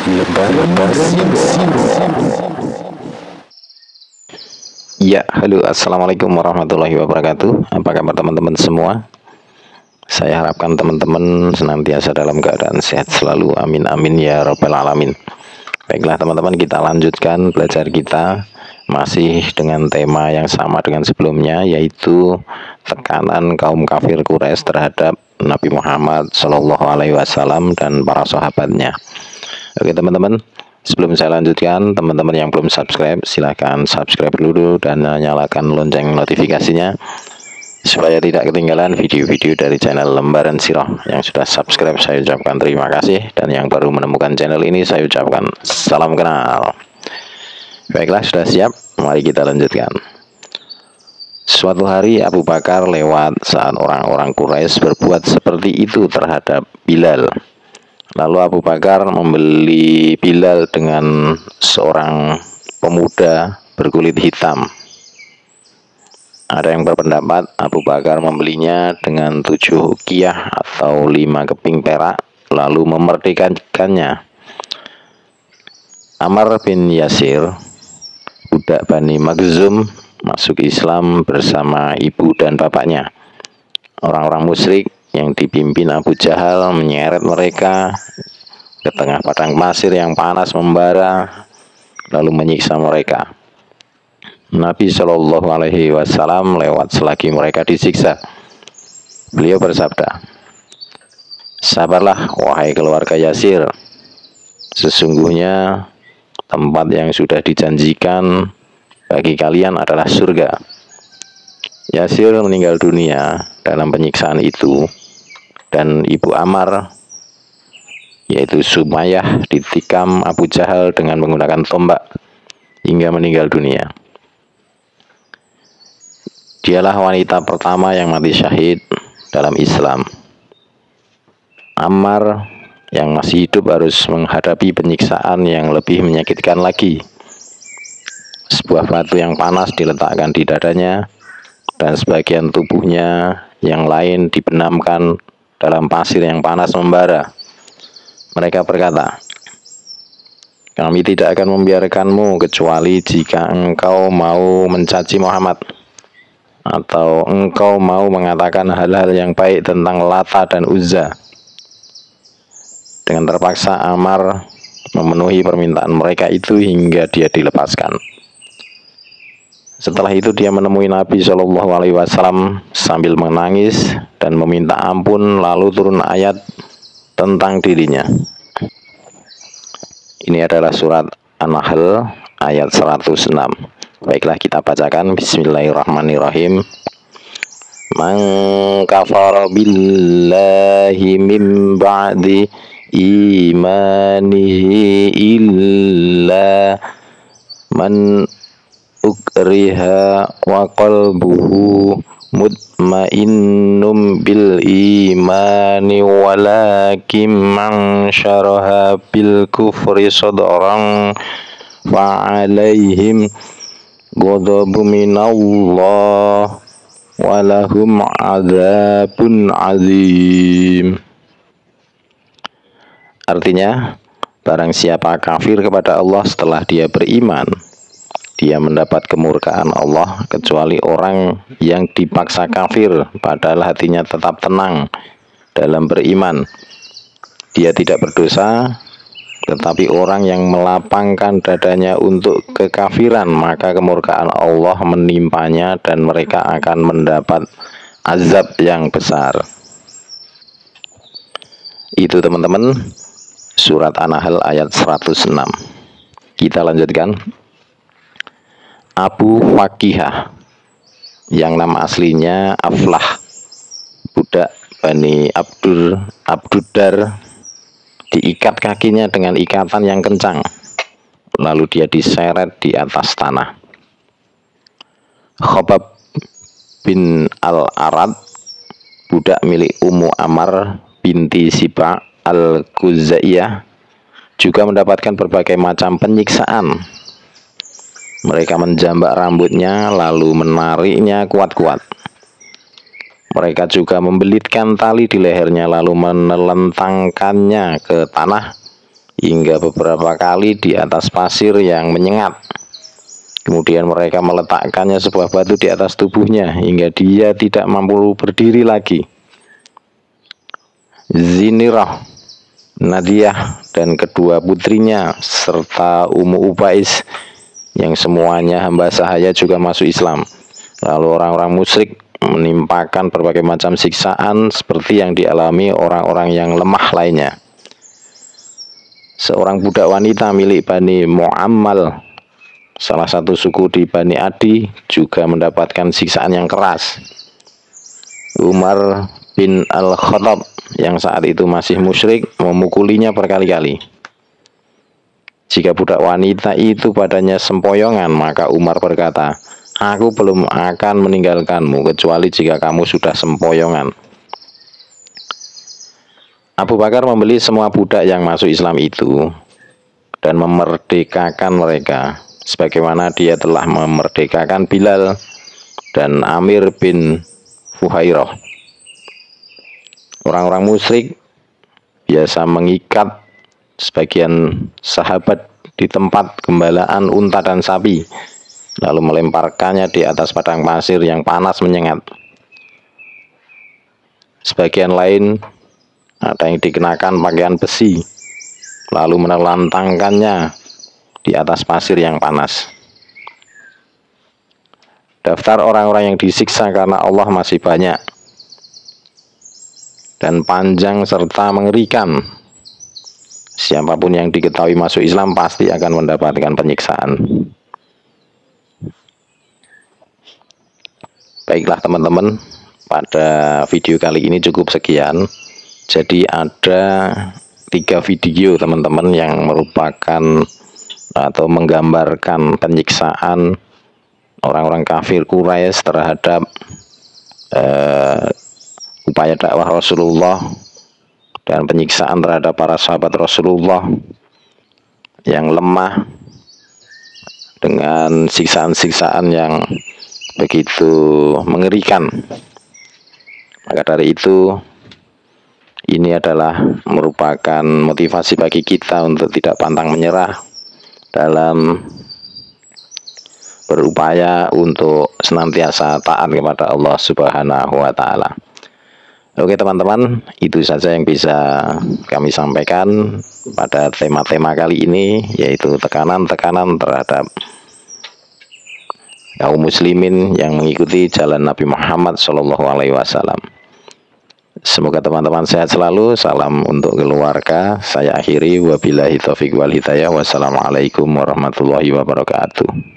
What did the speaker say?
Lebar Siru. Ya, halo, assalamualaikum warahmatullahi wabarakatuh. Apa kabar teman-teman semua? Saya harapkan teman-teman senantiasa dalam keadaan sehat selalu. Amin amin ya rabbal alamin. Baiklah teman-teman, kita lanjutkan belajar kita masih dengan tema yang sama dengan sebelumnya, yaitu tekanan kaum kafir Quraisy terhadap Nabi Muhammad Shallallahu Alaihi Wasallam dan para sahabatnya. Oke teman-teman, sebelum saya lanjutkan, teman-teman yang belum subscribe silahkan subscribe dulu dan nyalakan lonceng notifikasinya supaya tidak ketinggalan video-video dari channel Lembaran Sirah. Yang sudah subscribe saya ucapkan terima kasih, dan yang baru menemukan channel ini saya ucapkan salam kenal. Baiklah, sudah siap? Mari kita lanjutkan. Suatu hari Abu Bakar lewat saat orang-orang Quraisy berbuat seperti itu terhadap Bilal. Lalu Abu Bakar membeli Bilal dengan seorang pemuda berkulit hitam. Ada yang berpendapat Abu Bakar membelinya dengan 7 uqiyah atau 5 keping perak, lalu memerdekakannya. Ammar bin Yasir, budak Bani Makhzum, masuk Islam bersama ibu dan bapaknya. Orang-orang musyrik yang dipimpin Abu Jahal menyeret mereka ke tengah padang pasir yang panas membara, lalu menyiksa mereka. Nabi Shallallahu Alaihi Wasallam lewat selagi mereka disiksa. Beliau bersabda, "Sabarlah wahai keluarga Yasir, sesungguhnya tempat yang sudah dijanjikan bagi kalian adalah surga." Yasir meninggal dunia dalam penyiksaan itu, dan ibu Ammar, yaitu Sumayyah, ditikam Abu Jahal dengan menggunakan tombak hingga meninggal dunia. Dialah wanita pertama yang mati syahid dalam Islam. Ammar yang masih hidup harus menghadapi penyiksaan yang lebih menyakitkan lagi. Sebuah batu yang panas diletakkan di dadanya, dan sebagian tubuhnya yang lain dibenamkan dalam pasir yang panas membara. Mereka berkata, "Kami tidak akan membiarkanmu kecuali jika engkau mau mencaci Muhammad, atau engkau mau mengatakan hal-hal yang baik tentang Lata dan Uzza." Dengan terpaksa Ammar memenuhi permintaan mereka itu hingga dia dilepaskan. Setelah itu dia menemui Nabi Shallallahu Alaihi Wasallam sambil menangis dan meminta ampun, lalu turun ayat tentang dirinya. Ini adalah surat An-Nahl ayat 106. Baiklah, kita bacakan. Bismillahirrahmanirrahim. Man kafara billahi min ba'di imanihi illa man ukriha wa qalbuhu mutmainnum bil imani walakin man syaraha bil kufri sadran fa alaihim ghadabu minallah walahum adzabun azim. Artinya, barang siapa kafir kepada Allah setelah dia beriman, dia mendapat kemurkaan Allah, kecuali orang yang dipaksa kafir padahal hatinya tetap tenang dalam beriman. Dia tidak berdosa, tetapi orang yang melapangkan dadanya untuk kekafiran, maka kemurkaan Allah menimpanya dan mereka akan mendapat azab yang besar. Itu teman-teman, surat An-Nahl ayat 106. Kita lanjutkan. Abu Fakihah, yang nama aslinya Aflah, budak Bani Abduddar, diikat kakinya dengan ikatan yang kencang, lalu dia diseret di atas tanah. Khobab bin Al-Arad, budak milik Ummu Ammar binti Siba Al-Khuzaiyah, juga mendapatkan berbagai macam penyiksaan. Mereka menjambak rambutnya lalu menariknya kuat-kuat. Mereka juga membelitkan tali di lehernya lalu menelentangkannya ke tanah hingga beberapa kali di atas pasir yang menyengat. Kemudian mereka meletakkannya sebuah batu di atas tubuhnya hingga dia tidak mampu berdiri lagi. Zinirah, Nadiyah, dan kedua putrinya serta Ummu Ubais yang semuanya hamba sahaya juga masuk Islam. Lalu orang-orang musyrik menimpakan berbagai macam siksaan seperti yang dialami orang-orang yang lemah lainnya. Seorang budak wanita milik Bani Mu'ammal, salah satu suku di Bani Adi, juga mendapatkan siksaan yang keras. Umar bin Al-Khattab yang saat itu masih musyrik memukulinya berkali-kali. Jika budak wanita itu padanya sempoyongan, maka Umar berkata, "Aku belum akan meninggalkanmu kecuali jika kamu sudah sempoyongan." Abu Bakar membeli semua budak yang masuk Islam itu dan memerdekakan mereka, sebagaimana dia telah memerdekakan Bilal dan Amir bin Fuhairah. Orang-orang musyrik biasa mengikat sebagian sahabat di tempat gembalaan unta dan sapi, lalu melemparkannya di atas padang pasir yang panas menyengat. Sebagian lain ada yang dikenakan pakaian besi, lalu menelantangkannya di atas pasir yang panas. Daftar orang-orang yang disiksa karena Allah masih banyak dan panjang serta mengerikan. Siapapun yang diketahui masuk Islam pasti akan mendapatkan penyiksaan. Baiklah teman-teman, pada video kali ini cukup sekian. Jadi ada 3 video teman-teman yang merupakan atau menggambarkan penyiksaan orang-orang kafir Quraisy terhadap upaya dakwah Rasulullah dan penyiksaan terhadap para sahabat Rasulullah yang lemah dengan siksaan-siksaan yang begitu mengerikan. Maka dari itu, ini adalah merupakan motivasi bagi kita untuk tidak pantang menyerah dalam berupaya untuk senantiasa taat kepada Allah Subhanahu wa Ta'ala. Oke teman-teman, itu saja yang bisa kami sampaikan pada tema-tema kali ini, yaitu tekanan-tekanan terhadap kaum muslimin yang mengikuti jalan Nabi Muhammad SAW. Semoga teman-teman sehat selalu. Salam untuk keluarga. Saya akhiri, wabillahi taufiq wal hidayah. Wassalamualaikum warahmatullahi wabarakatuh.